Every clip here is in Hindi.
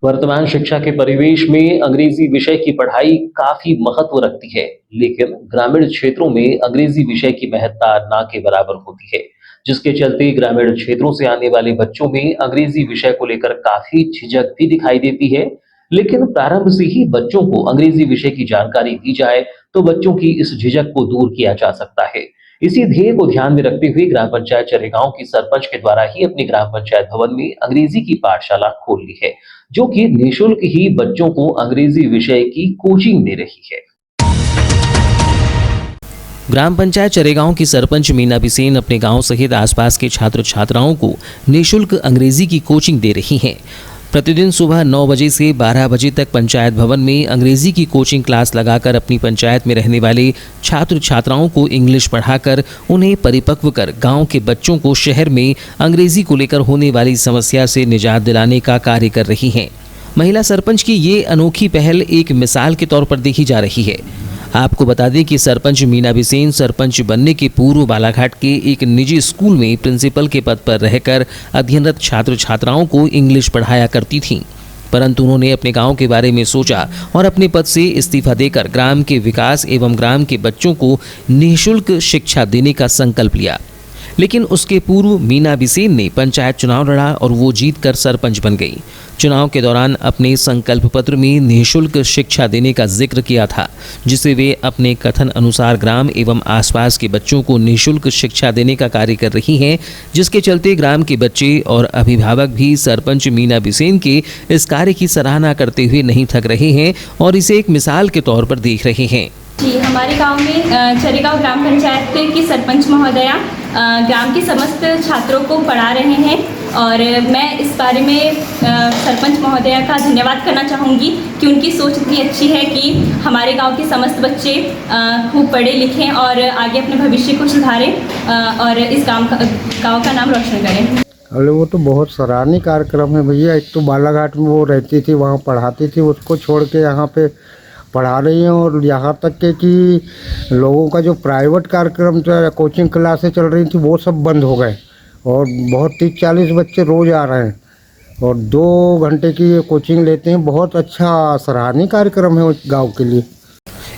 वर्तमान शिक्षा के परिवेश में अंग्रेजी विषय की पढ़ाई काफी महत्व रखती है, लेकिन ग्रामीण क्षेत्रों में अंग्रेजी विषय की महत्ता ना के बराबर होती है, जिसके चलते ग्रामीण क्षेत्रों से आने वाले बच्चों में अंग्रेजी विषय को लेकर काफी झिझक भी दिखाई देती है। लेकिन प्रारंभ से ही बच्चों को अंग्रेजी विषय की जानकारी दी जाए, तो बच्चों की इस झिझक को दूर किया जा सकता है। इसी ध्येय को ध्यान में रखते हुए ग्राम पंचायत चरेगांव की सरपंच के द्वारा ही अपने ग्राम पंचायत भवन में अंग्रेजी की पाठशाला खोल ली है, जो कि निःशुल्क ही बच्चों को अंग्रेजी विषय की कोचिंग दे रही है। ग्राम पंचायत चरेगांव की सरपंच मीना बिसेन अपने गांव सहित आसपास के छात्र छात्राओं को निःशुल्क अंग्रेजी की कोचिंग दे रही हैं। प्रतिदिन सुबह 9 बजे से 12 बजे तक पंचायत भवन में अंग्रेजी की कोचिंग क्लास लगाकर अपनी पंचायत में रहने वाले छात्र छात्राओं को इंग्लिश पढ़ाकर उन्हें परिपक्व कर गांव के बच्चों को शहर में अंग्रेजी को लेकर होने वाली समस्या से निजात दिलाने का कार्य कर रही हैं। महिला सरपंच की ये अनोखी पहल एक मिसाल के तौर पर देखी जा रही है। आपको बता दें कि सरपंच मीना बिसेन सरपंच बनने के पूर्व बालाघाट के एक निजी स्कूल में प्रिंसिपल के पद पर रहकर अध्ययनरत छात्र छात्राओं को इंग्लिश पढ़ाया करती थीं, परंतु उन्होंने अपने गांव के बारे में सोचा और अपने पद से इस्तीफा देकर ग्राम के विकास एवं ग्राम के बच्चों को निःशुल्क शिक्षा देने का संकल्प लिया। लेकिन उसके पूर्व मीना बिसेन ने पंचायत चुनाव लड़ा और वो जीतकर सरपंच बन गई। चुनाव के दौरान अपने संकल्प पत्र में निःशुल्क शिक्षा देने का जिक्र किया था, जिसे वे अपने कथन अनुसार ग्राम एवं आसपास के बच्चों को निःशुल्क शिक्षा देने का कार्य कर रही हैं, जिसके चलते ग्राम के बच्चे और अभिभावक भी सरपंच मीना बिसेन के इस कार्य की सराहना करते हुए नहीं थक रहे हैं और इसे एक मिसाल के तौर पर देख रहे हैं। जी, हमारे गांव में चरेगांव ग्राम पंचायत की सरपंच महोदया ग्राम के समस्त छात्रों को पढ़ा रहे हैं और मैं इस बारे में सरपंच महोदया का धन्यवाद करना चाहूँगी कि उनकी सोच इतनी अच्छी है कि हमारे गांव के समस्त बच्चे खूब पढ़े लिखें और आगे अपने भविष्य को सुधारें और इस गांव का नाम रोशन करें। अरे वो तो बहुत सराहनीय कार्यक्रम है भैया। एक तो बालाघाट में वो रहती थी, वहाँ पढ़ाती थी, उसको छोड़ के यहाँ पे पढ़ा रही हैं और यहाँ तक के कि लोगों का जो प्राइवेट कार्यक्रम कोचिंग क्लासें चल रही थी वो सब बंद हो गए और बहुत 30-40 बच्चे रोज़ आ रहे हैं और 2 घंटे की ये कोचिंग लेते हैं। बहुत अच्छा सराहनीय कार्यक्रम है गांव के लिए।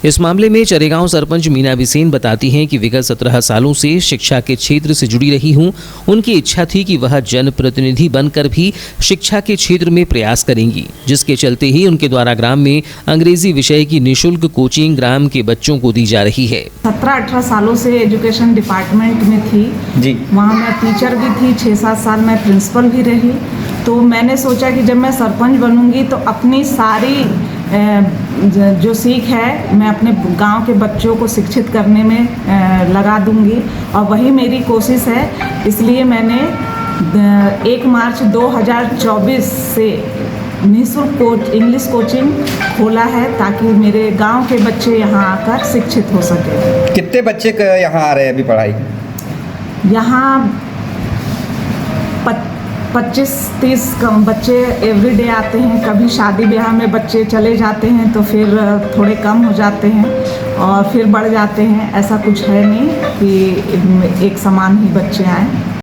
इस मामले में चरेगांव सरपंच मीना बिसेन बताती हैं कि विगत 17 सालों से शिक्षा के क्षेत्र से जुड़ी रही हूं। उनकी इच्छा थी कि वह जनप्रतिनिधि बनकर भी शिक्षा के क्षेत्र में प्रयास करेंगी, जिसके चलते ही उनके द्वारा ग्राम में अंग्रेजी विषय की निःशुल्क कोचिंग ग्राम के बच्चों को दी जा रही है। 17-18 सालों से एजुकेशन डिपार्टमेंट में थी जी। वहाँ मैं टीचर भी थी, 6-7 साल मैं प्रिंसिपल भी रही। तो मैंने सोचा कि जब मैं सरपंच बनूंगी तो अपनी सारी जो सीख है मैं अपने गांव के बच्चों को शिक्षित करने में लगा दूंगी और वही मेरी कोशिश है। इसलिए मैंने 1 मार्च 2024 से निःशुल्क इंग्लिश कोचिंग खोला है ताकि मेरे गांव के बच्चे यहां आकर शिक्षित हो सके। कितने बच्चे यहाँ आ रहे हैं अभी पढ़ाई? यहाँ 25-30 बच्चे एवरीडे आते हैं। कभी शादी ब्याह में बच्चे चले जाते हैं तो फिर थोड़े कम हो जाते हैं और फिर बढ़ जाते हैं। ऐसा कुछ है नहीं कि एक समान ही बच्चे आएँ।